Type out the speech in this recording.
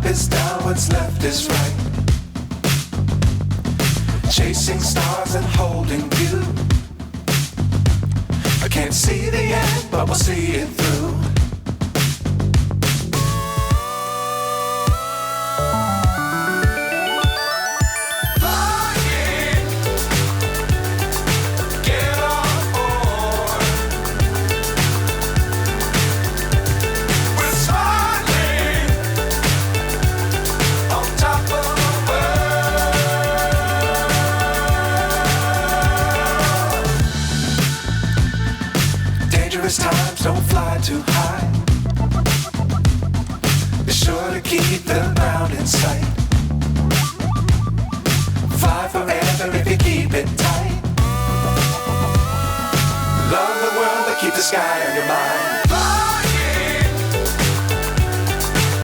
is down, what's left is right. Chasing stars and holding you. I can't see the end, but we'll see it through. Times don't fly too high. Be sure to keep the ground in sight. Fly forever if you keep it tight. Love the world, but keep the sky on your mind.